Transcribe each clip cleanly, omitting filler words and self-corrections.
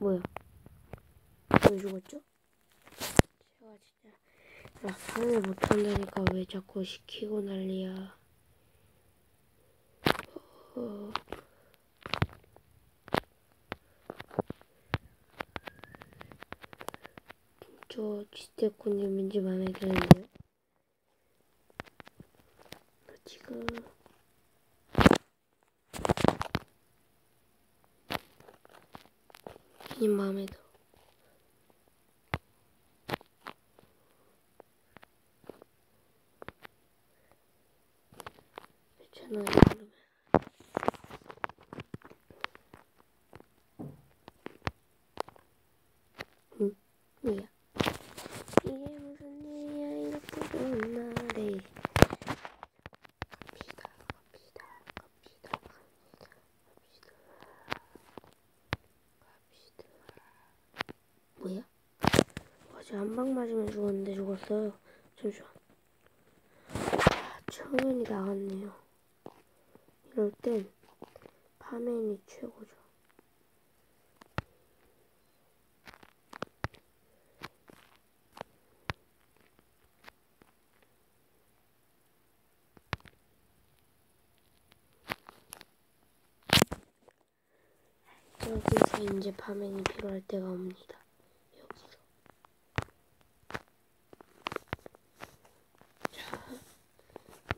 뭐야? 왜 죽었죠? 제가 진짜 라판을 못한다니까 왜 자꾸 시키고 난리야. 저 지대꾼님 왠지 마음에 드는데요? 지금 님 마음에 들어. 저는 그러면 뭐야? 이게 무슨 일이야 이렇게 좋은 날에. 뭐야? 어제 한 방 맞으면 죽었는데 죽었어요. 잠시만. 청년이 나갔네요. 이럴 땐 파맨이 최고죠. 여기서 이제 파맨이 필요할 때가 옵니다. 여기서. 자,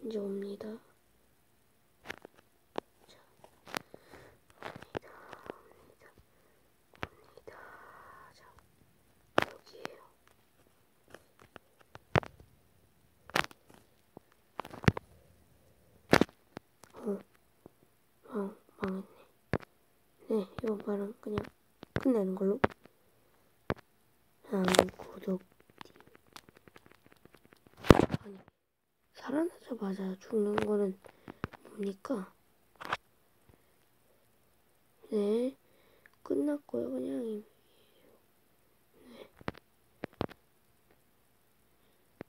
이제 옵니다. 자, 옵니다. 자, 여기에요. 망했네. 네, 이번 판은 그냥 끝내는 걸로. 구독. 아니, 살아나자마자 죽는 거는 뭡니까? 네, 끝났고요, 그냥. 네,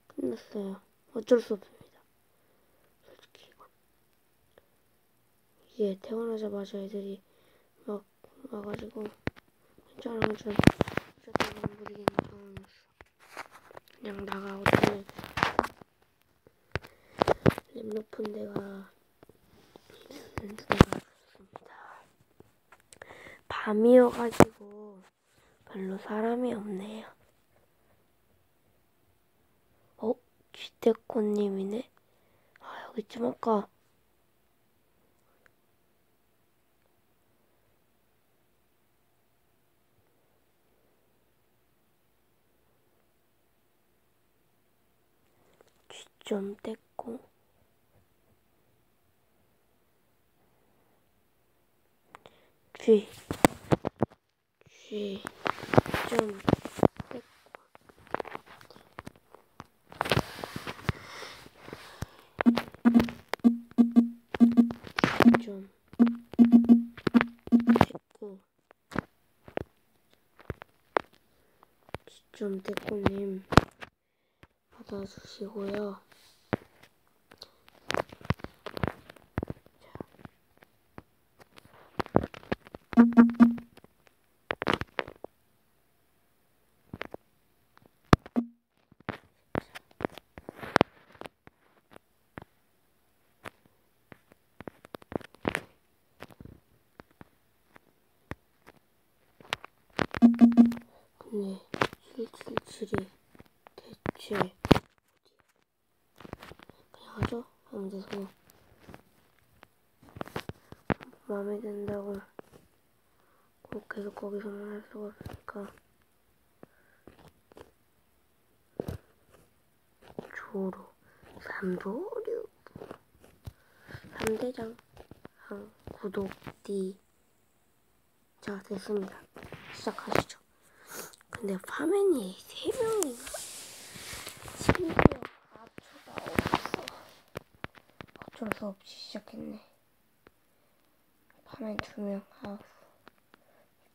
끝났어요. 어쩔 수 없습니다. 솔직히 이건. 이게 태어나자마자 애들이 막 와가지고 괜찮아 어쨌든 모르겠는 상황이었어. 그냥 나가고 저는 랩 높은 데가 있는 데가 좋습니다. 밤이어가지고 별로 사람이 없네요. 쥐떼꽃님이네. 여기쯤 아까 쥐좀 떼고 쥐 좀 좀 떼꾸님 받아주시고요. 근데 777이 대체 그냥 하죠? 아무 데서나 마음에 든다고 꼭 계속 거기서만 할 수가 없으니까 조로 3도류 3대장 구독 D. 자, 됐습니다. 시작하시죠. 근데 화면이 3명인가? 심지어 압초가 없어. 어쩔 수 없이 시작했네. 화면 2명.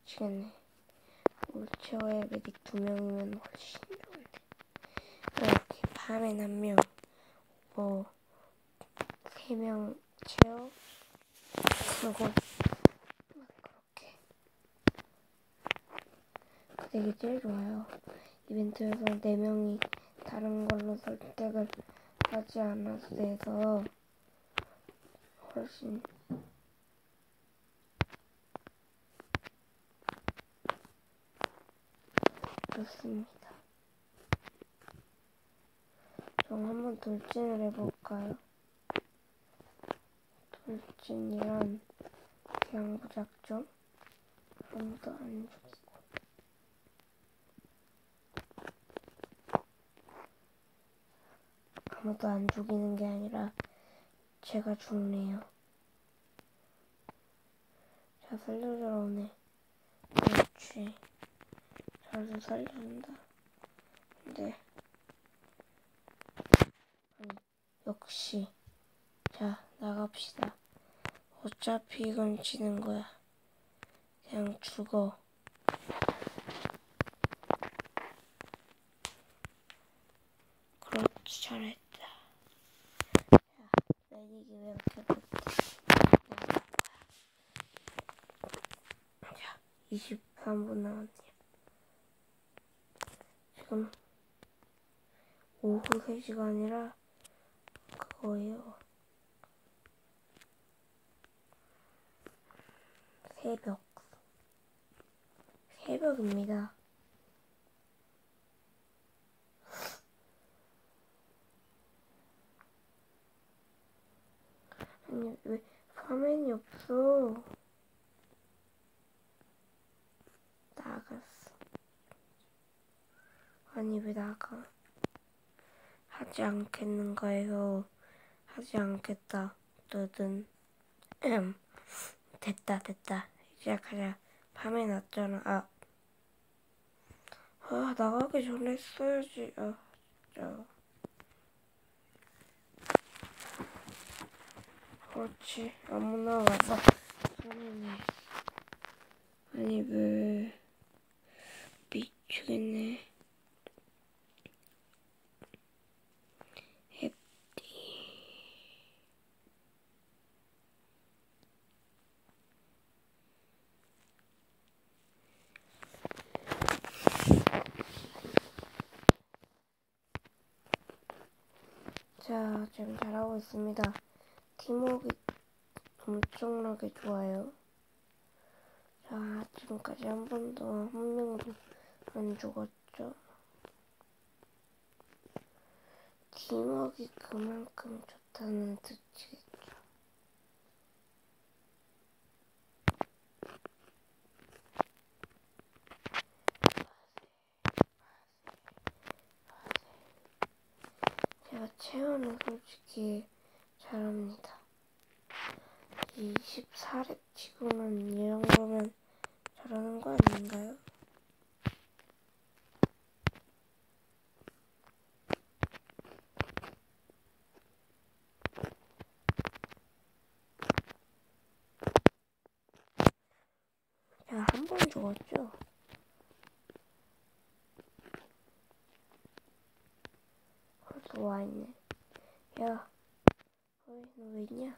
미치겠네. 홀체어의 메딕 2명이면 훨씬 좋은데. 이렇게 화면 1명. 3명 체어. 그리고 그렇게 되게 제일 좋아요. 이벤트에서 4명이 다른 걸로 선택을 하지 않아서 돼서 훨씬 좋습니다. 그럼 한번 돌진을 해볼까요? 돌진이란 그냥 무작정 아무도 안 죽이고 아무도 안 죽이는 게 아니라 제가 죽네요. 자, 살려주러 오네. 그렇지. 자주 살려준다. 근데 아니, 역시. 자, 나갑시다. 어차피 이건 지는 거야. 그냥 죽어. 그렇지, 잘했다. 야, 내리기 왜 이렇게 못해? 자, 23분 남았네요. 지금 오후 3시가 아니라 그거예요. 새벽입니다. 아니, 왜 화면이 없어? 나갔어. 아니, 왜 나가? 하지 않겠는가요? 하지 않겠다. 너든. 됐다. 시작하자. 밤에 났잖아. 나가기 전에 써야지. 진짜. 그렇지. 아무나 와서 하네. 아니, 왜. 미치겠네. 자, 지금 잘하고 있습니다. 팀워크 엄청나게 좋아요. 자, 지금까지 한 명도 안 죽었죠. 팀워크 그만큼 좋다는 뜻이겠죠. 제가 체온은 솔직히 잘합니다. 24렙 치고는 이 정도면 잘하는 거 아닌가요? 제가 한 번 죽었죠? 벌써 와있네. 야, 너 왜 있냐?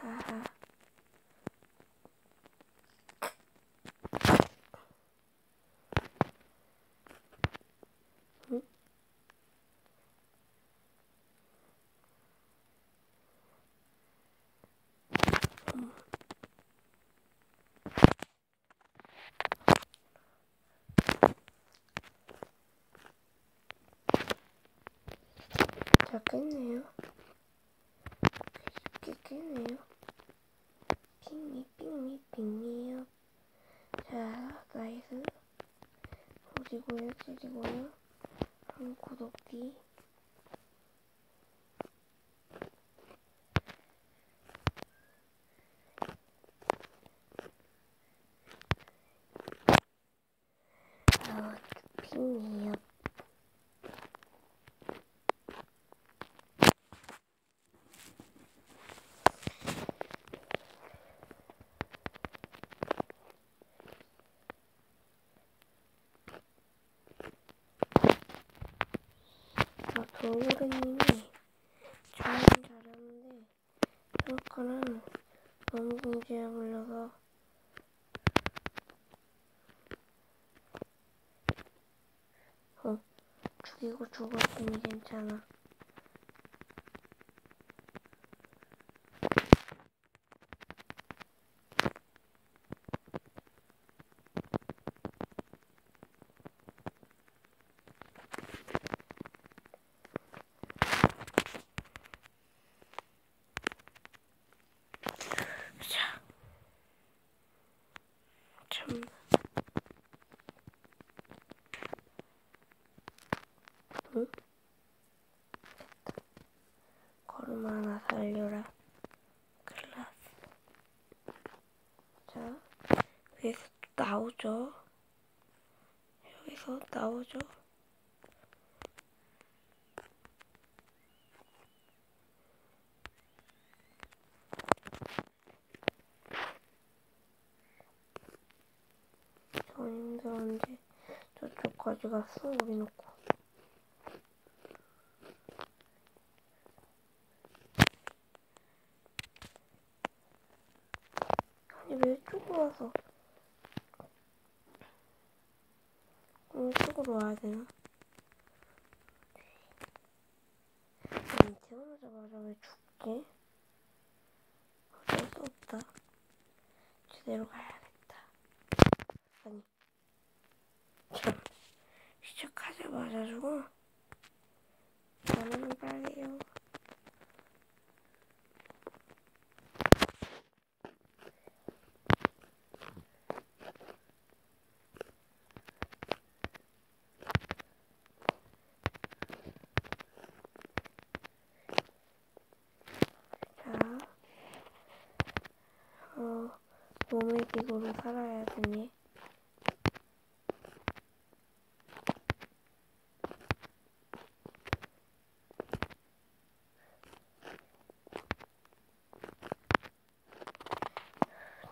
하하. 응? 자, 깼네요. 깼네요. 핑미요. 자, 나이스. 지리고요. 한 구독기. 핑미요. 도우르님이 잘하는데 그렇거는 너무 궁지에 물려서 죽이고 죽었으니 괜찮아. 자, 참. 응? 걸음 하나 살려라. 클라스. 자, 여기서 나오죠. 여기서 나오죠. 저 힘들었는데 저쪽까지 갔어. 우리 놓고. 아니 왜 이쪽으로 와서 이쪽으로 와야 되나? 아니 태어나자마자 왜 죽지? 어쩔 수 없다. 제대로 가야겠다. 아니 참 시작하자마자 죽어? 나는 빨리요. 자, 몸의 기구로 살아야 되니.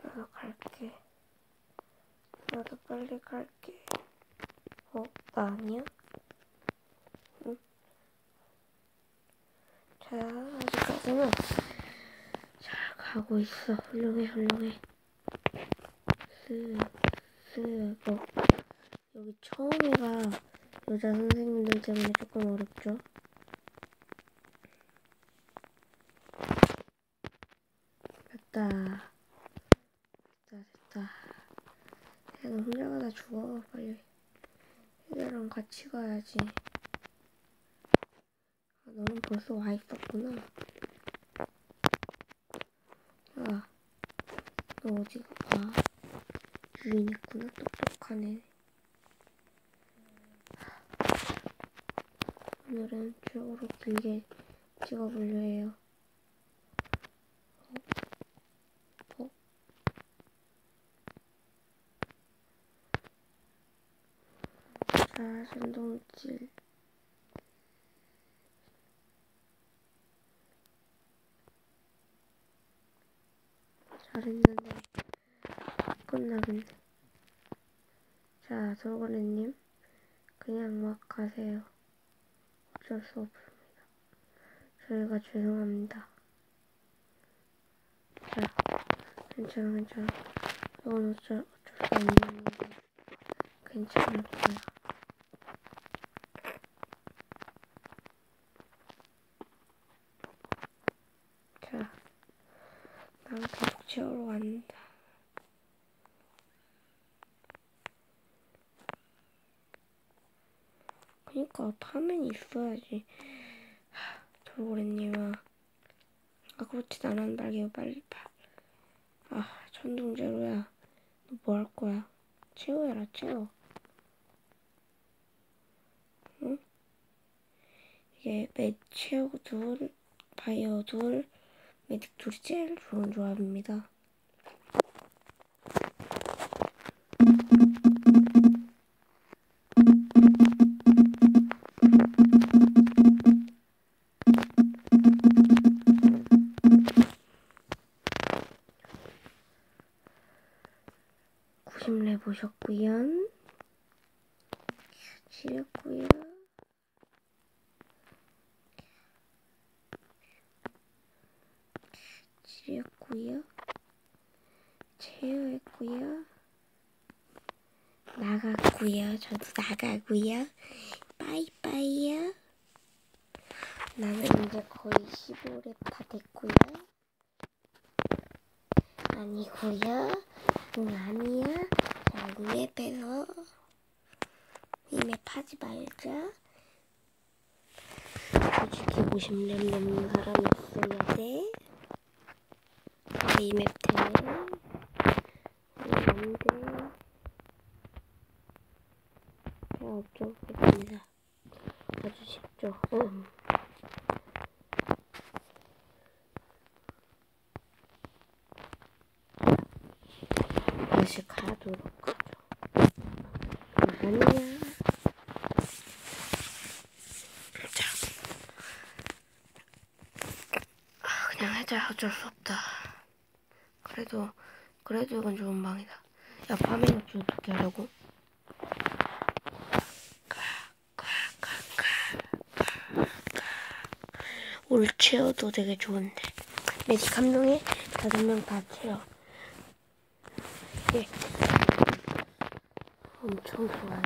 나도 갈게. 나도 빨리 갈게. 나 아니야? 응? 자, 아직까지는 잘 가고 있어. 훌륭해. 여기 처음이가 여자 선생님들 때문에 조금 어렵죠? 됐다. 야, 너 혼자 가다 죽어. 빨리. 애들랑 같이 가야지. 너는 벌써 와 있었구나. 야, 너 어디 가? 유인했구나. 똑똑하네. 오늘은 최고로 길게 찍어보려 해요. 자, 전동질. 잘했는데 끝나겠네. 자, 돌고래님 그냥 막 가세요. 어쩔 수 없습니다. 저희가 죄송합니다. 자, 괜찮아. 이건 어쩔 수 없는 일이고 괜찮을 거야. 자, 난 계속 채우러 간다. 그니까 파면이 있어야지. 돌고래님아, 그렇지 않은 날개요. 빨리 파. 천둥제로야. 너 뭐 할 거야? 채워. 응? 이게 채우 둘, 바이어 둘, 메딕 둘이 제일 좋은 조합입니다. 90레 보셨구요. 지렸구요. 지렸구요. 나갔고요. 저도 나가고요. 빠이빠이요. 나는 이제 거의 15렙 다 됐고요. 아니고요. 아니야. 자, 이맵에서 이맵 하지 말자. 솔직히 50렙 넘는 사람이 있어야 돼. 이맵 되면 안 돼. 없죠. 됩니다. 아주 쉽죠. 다시 가도록 하죠. 아니야. 자, 그냥 하자. 어쩔 수 없다. 그래도 이건 좋은 방이다. 야, 밤에 눕지 어떻게 하려고? 올 체어도 되게 좋은데. 매직 한 명에 5명 다 체어. 예. 엄청 좋아요.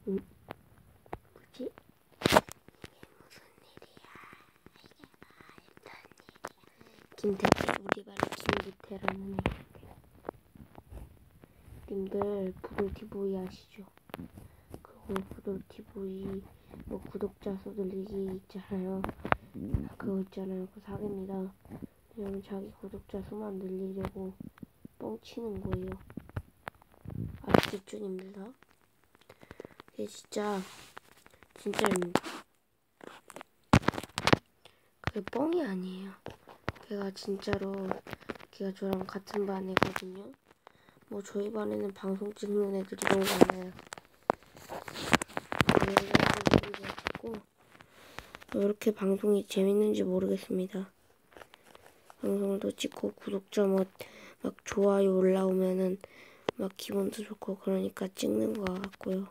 뭐지? 이게 무슨 일이야? 이게 말도 안 일이야. 김태태, 우리 말로 김기태라는 애인데. 님들 부돌TV 아시죠? 부돌TV 뭐 구독자 수 늘리기 있잖아요. 그거 있잖아요. 그거 사기입니다. 왜냐면 자기 구독자 수만 늘리려고 뻥치는 거예요. 아시겠죠, 님들 다? 이게 진짜입니다. 그게 뻥이 아니에요. 걔가 진짜로 걔가 저랑 같은 반 애거든요. 뭐 저희 반에는 방송 찍는 애들이 너무 많아요. 왜 이렇게 방송이 재밌는지 모르겠습니다. 방송도 찍고 구독자 막 좋아요 올라오면은 막 기분도 좋고 그러니까 찍는 것 같고요.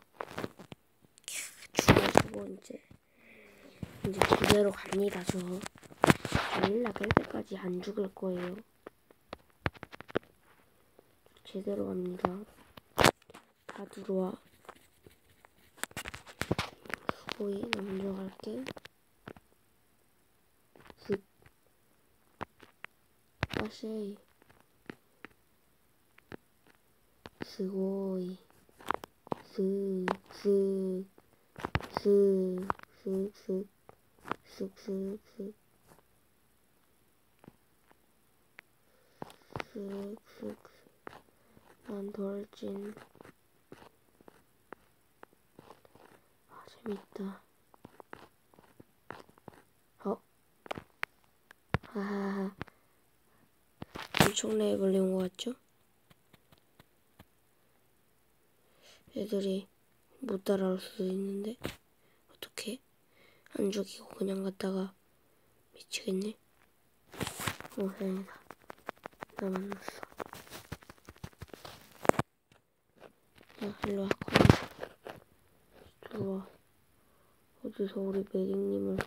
죽어주고 이제 제대로 갑니다. 저 일라 깰 때까지 안 죽을 거예요. 제대로 갑니다. 다 들어와. 수고이 나 먼저 갈게. 빠쉐이 스고이 슥슥슥슥슥슥슥 난 돌진. 아 재밌다. 하하하. 엄청나게 걸린 것 같죠? 애들이 못 따라올 수도 있는데 어떡해? 안 죽이고 그냥 갔다가 미치겠네. 다행이다. 나 만났어. 야, 일로 와. 들어와. 어디서 우리 매직님을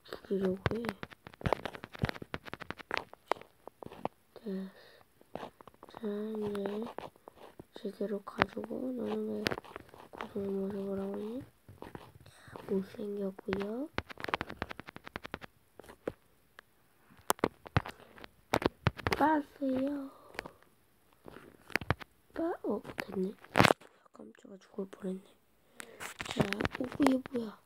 죽이려고 해. 됐어. 자, 이제 제대로 가지고 너는 왜 고소의 모습을 하고 있니? 못생겼고요. 빠세요. 됐네. 깜짝아 죽을 뻔했네. 자, 이게 뭐야?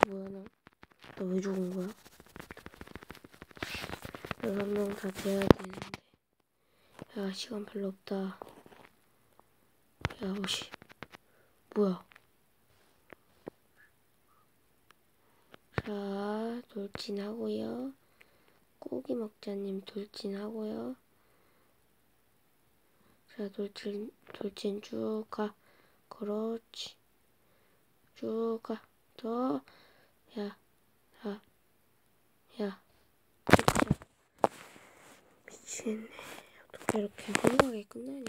뭐야 나 왜 죽은 거야? 6명 다 돼야 되는데. 야, 시간 별로 없다. 야, 오씨. 뭐야? 자, 돌진하고요. 고기 먹자님 돌진하고요. 자, 돌진 쭉 가. 그렇지. 쭉 가. 더. 야. 미치겠네. 어떻게 이렇게 훌륭하게 끝나냐.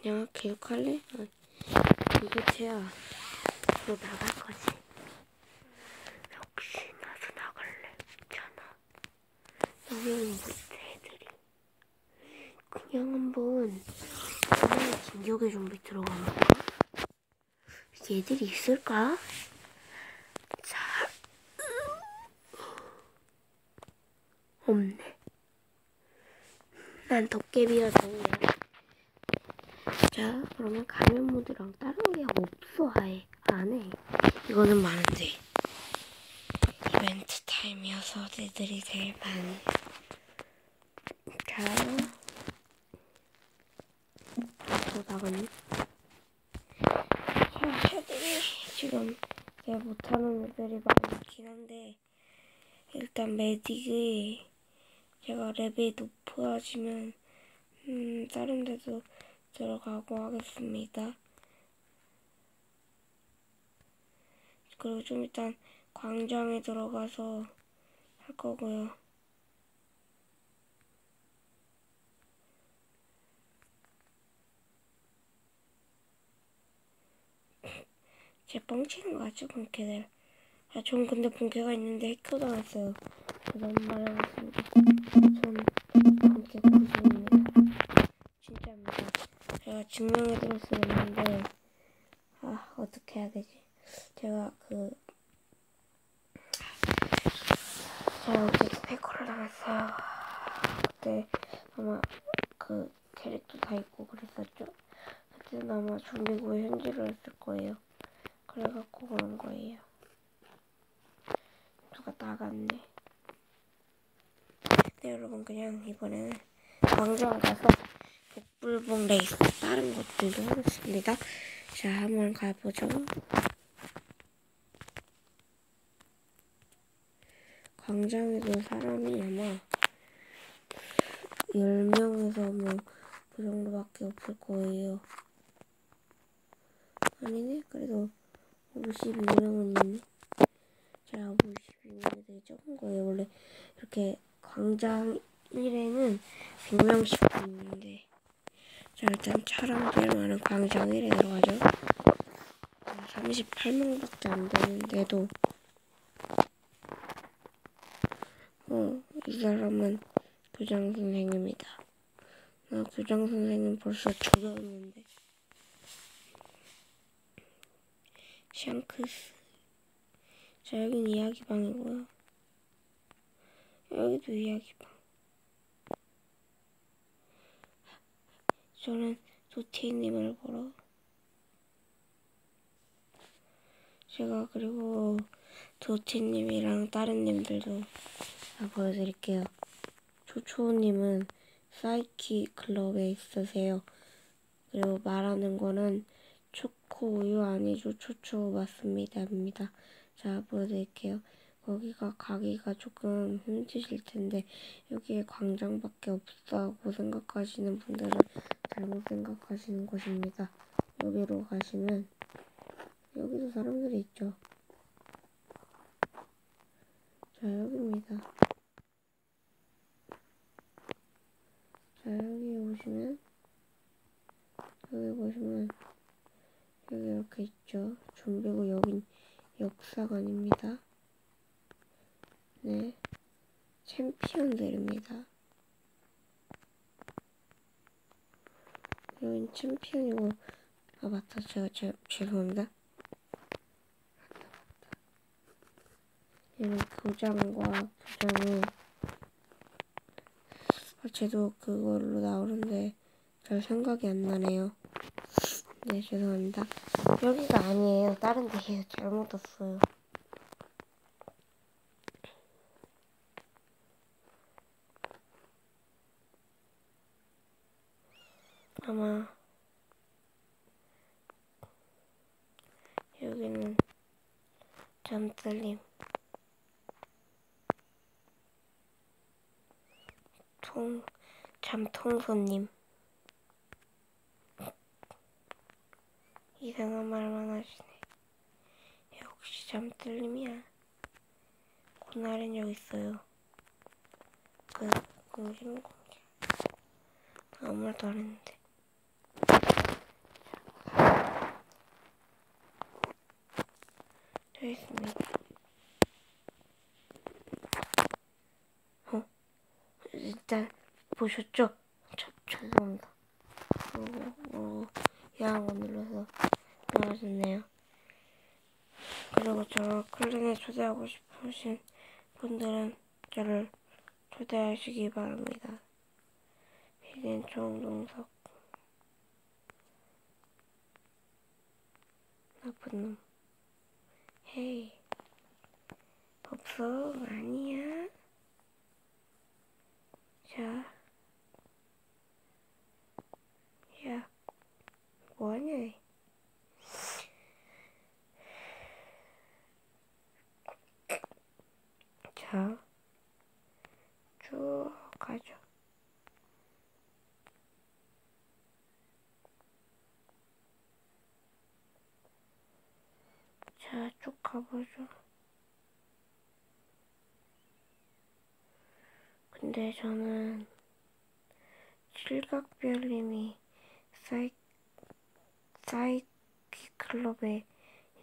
그냥 계속 할래? 이게 죄야. 너 나갈 거지? 역시 나도 나갈래. 괜찮아. 여기는 못해 애들이. 그냥 한번 그냥 진격의 좀비 들어가 볼까? 얘들이 있을까? 자, 없네. 난 도깨비여서 그냥. 자, 그러면 가면 모드랑 다른 게 없어. 아예 안 해. 이거는 많은데 이벤트 타임이어서 애들이 제일 많이. 자, 또 나갔니? 자, 애들이 지금 제가 못하는 애들이 많긴 한데 일단 메딕이 제가 레벨이 높아지면 다른 데도 들어가고 하겠습니다. 그리고 좀 일단 광장에 들어가서 할 거고요. 제 뻥치는 거 같죠, 본캐들? 아, 전 근데 본캐가 있는데 해커당했어요. 너무 말해봤습니다. 전 본캐 구조입니다. 진짜입니다. 제가 증명해드릴 수 있는데 어떻게 해야 되지? 제가 어쨌든 해커를 당했어요. 그때 아마 캐릭터 다 있고 그랬었죠? 그때는 아마 좀비고에 현질을 했을 거예요. 그래갖고 그런 거예요. 누가 나갔네. 네, 여러분, 그냥 이번에는 광장 가서 복불복 레이스 다른 것들도 하겠습니다. 자, 한번 가보죠. 광장에도 사람이 아마 10명에서 그 정도밖에 없을 거예요. 아니네? 그래도 52명은 있네. 자, 52명이 되게 적은 거예요. 원래 이렇게 광장 1에는 100명씩 있는데. 자, 일단 차량 제일 많은 광장 1에 들어가죠. 38명밖에 안 되는데도 이 사람은 교장 선생입니다. 교장 선생님 벌써 죽었는데. 샹크스. 자, 여긴 이야기방이고요. 여기도 이야기방. 저는 도티님을 보러. 제가 그리고 도티님이랑 다른 님들도 다 보여드릴게요. 초초님은 사이키 클럽에 있으세요. 그리고 말하는 거는 초코 우유 아니죠? 초초 맞습니다. 자, 보여드릴게요. 거기가 가기가 조금 힘드실 텐데 여기에 광장밖에 없다고 생각하시는 분들은 잘못 생각하시는 곳입니다. 여기로 가시면 여기도 사람들이 있죠. 자, 여기입니다. 자, 여기 보시면 여기 이렇게 있죠. 좀비고 여긴 역사관입니다. 네, 챔피언들입니다. 여긴 챔피언이고 맞다. 제가 죄송합니다. 얘는 교장과 부장이 쟤도 그걸로 나오는데 잘 생각이 안 나네요. 네, 죄송합니다. 여기가 아니에요. 다른 데예요. 잘못 왔어요. 아마 여기는 잠들림 잠통손님 이상한 말만 하시네. 역시 잠들림이야. 고날은 여기 있어요. 공지는 공지. 아무 말도 안 했는데. 있습니다. 일단 보셨죠? 죄송합니다. 야한 눌러서 나와졌네요. 그리고 저를 클랜에 초대하고 싶으신 분들은 저를 초대하시기 바랍니다. 비린 총동석 나쁜 놈. 헤이 없어. 아니야. 자, 야 뭐하냐. 자, 쭉 가죠. 자, 쭉 가보죠. 근데 저는 칠각별님이 사이키 클럽에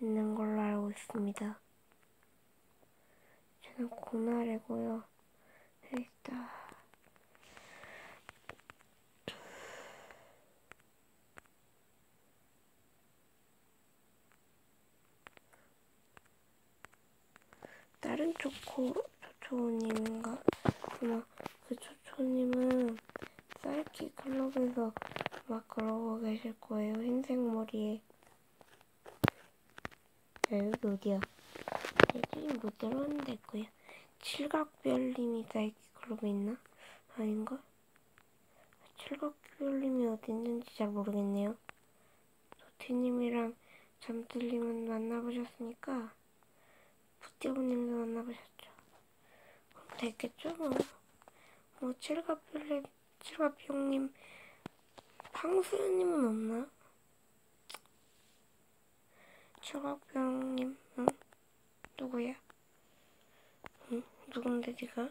있는 걸로 알고 있습니다. 저는 고나래고요. 일단 다른 초초님인가? 아마 그 초초님은 사이키 클럽에서 막 그러고 계실 거예요. 흰색 머리에. 야, 여기 어디야? 애들이 못 들어왔는데 거야. 칠각별님이 사이키 클럽에 있나? 아닌가? 칠각별님이 어디 있는지 잘 모르겠네요. 도티님이랑 잠들님은 만나보셨으니까 푸띠오님도 만나보셨죠. 그럼 됐겠죠? 칠갑병님, 팡수연님은 없나? 칠갑병님, 응? 누구야? 응? 누군데 니가?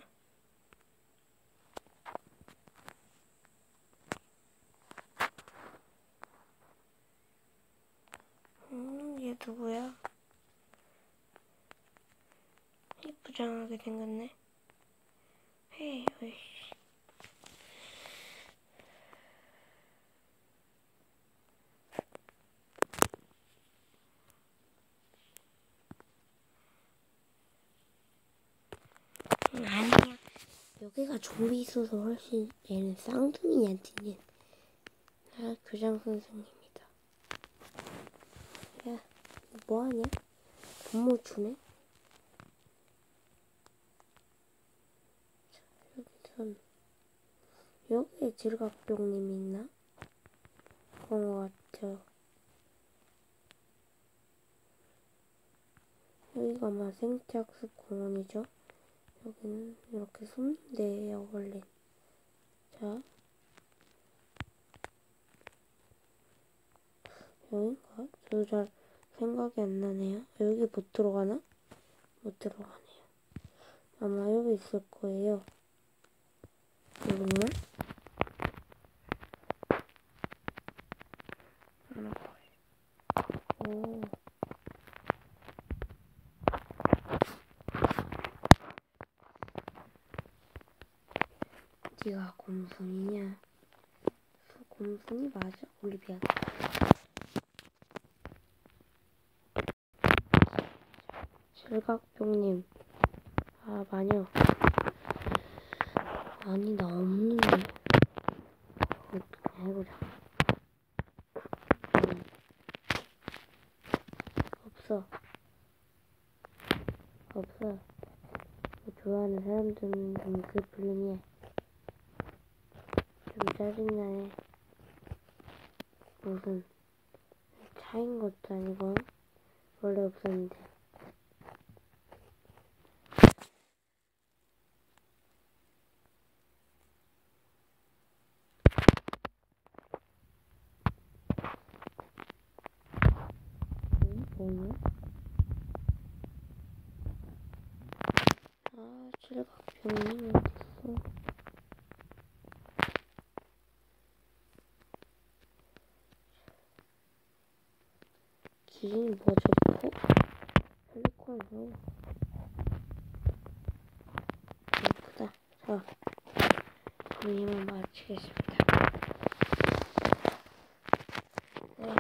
얘 누구야? 이쁘장하게 생겼네. 헤이, 으이씨. 아니야. 여기가 좀비 있어서 훨씬 얘는 쌍둥이한테는 교장 선생님이다. 야, 뭐하냐? 돈 못 주네? 여기선 여기에 질각병님이 있나? 그런 것 같아요. 여기가 아마 생태학습 공원이죠. 여기는 이렇게 숨는데요, 원래. 자, 여긴가? 저도 잘 생각이 안 나네요. 여기 못 들어가나? 못 들어가네요. 아마 여기 있을 거예요. 여기는? 오. 네가 곰순이냐? 곰순이 맞아? 올리비아. 질각병님. 아, 마녀. 아니, 나 없는데. 그냥 해보자. 없어. 없어. 좋아하는 사람들은 좀 그뿐이야. 좀 짜증나네. 무슨 차인 것도 아니고 원래 없었는데. 뭐냐? 아, 칠각병님 어딨어? 기린이 뭐죠? 헬리콥 커요. 예쁘다. 자, 그럼 이만 마치겠습니다. 네,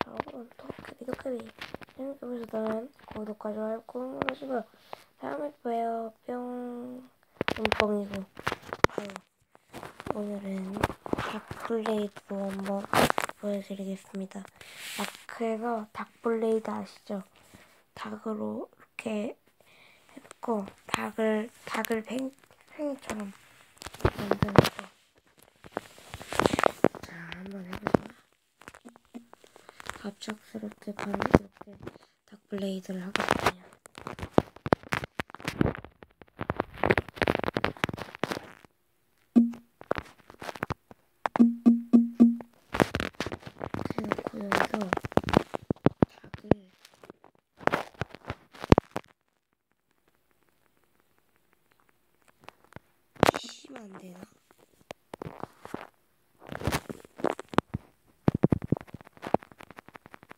여러분 도깨비 재밌게 구독과 좋아요 꾹 눌러주시고요. 다음에 봬요. 뿅. 뽕이고. 오늘은 닭블레이드 한번 보여드리겠습니다. 마크에서 닭블레이드 아시죠? 닭으로 이렇게 해놓고 닭을 팽이처럼 만들어서 자 한번 해보자. 갑작스럽게 바로 이렇게 닭블레이드를 하겠습니다. 그래놓고 여기서 닭을 피시면 안 되나?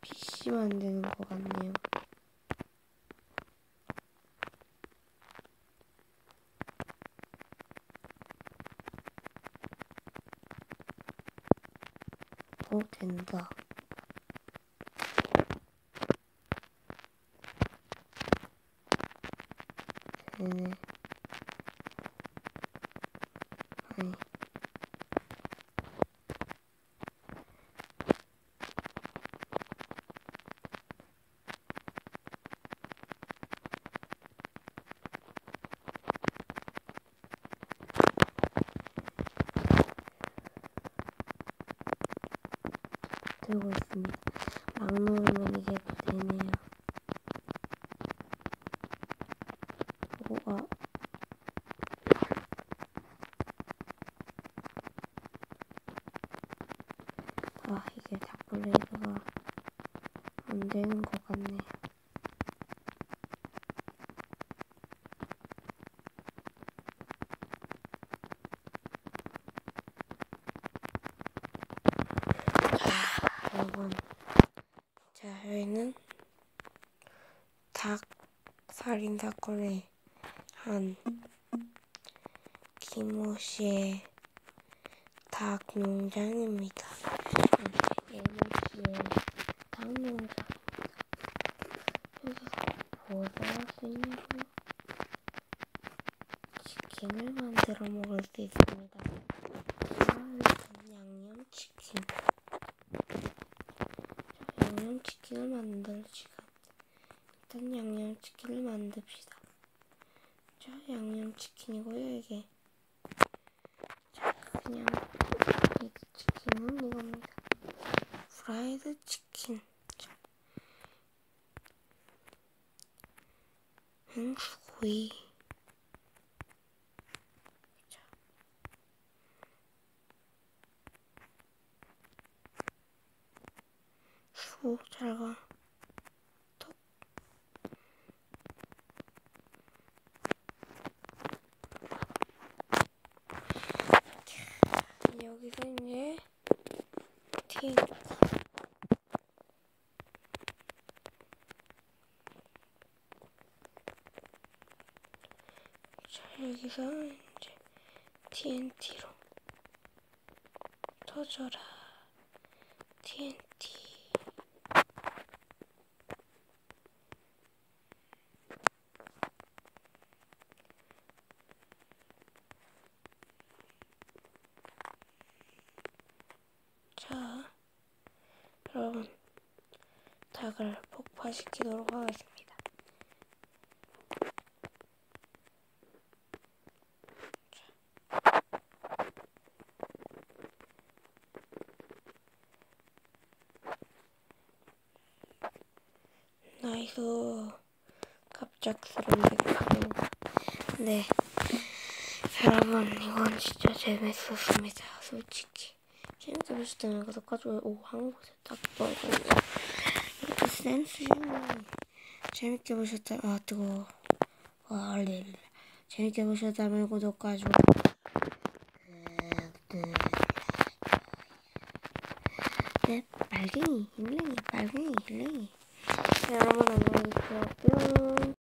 피시면 안 되는 것 같네요. 된다. 되네. 아니. 되고 있습니다. 막 누르면 이게 또 되네요. 이게 닭블레이드가 안 되는 것 같네요. 자, 여러분. 자, 저희는 닭 살인 사건의 한 김호 씨의 닭 농장입니다. 예모 씨의 닭 농장입니다. 여기서 뭐할 수 있냐고요? 치킨을 만들어 먹을 수 있습니다. 일단 양념치킨. 양념치킨을 만들 시간. 일단 양념치킨을 만듭시다. 자, 양념치킨이고요, 이게. 자, 그냥 프라이드 치킨은 이겁니다. 프라이드 치킨. 자, 수고이. 자, 수고 잘 가. 톡. 여기서 이제 TNT. 자, 여기서 이제 TNT로 터져라. TNT. 자, 여러분, 닭을 폭파시키도록 하겠습니다. 나이스. 갑작스럽게 가봅니다. 네, 여러분, 이건 진짜 재밌었습니다. 솔직히 재밌게 보셨다면 구독과 좋아요. 한 곳에 딱 보여줘요. 이것도 센스지. 재밌게 보셨다면 뜨거워. 재밌게 보셨다면 구독과 좋아요. 네, 빨갱이, 힐랭이. 여러분 안녕히 계세요. 뿅.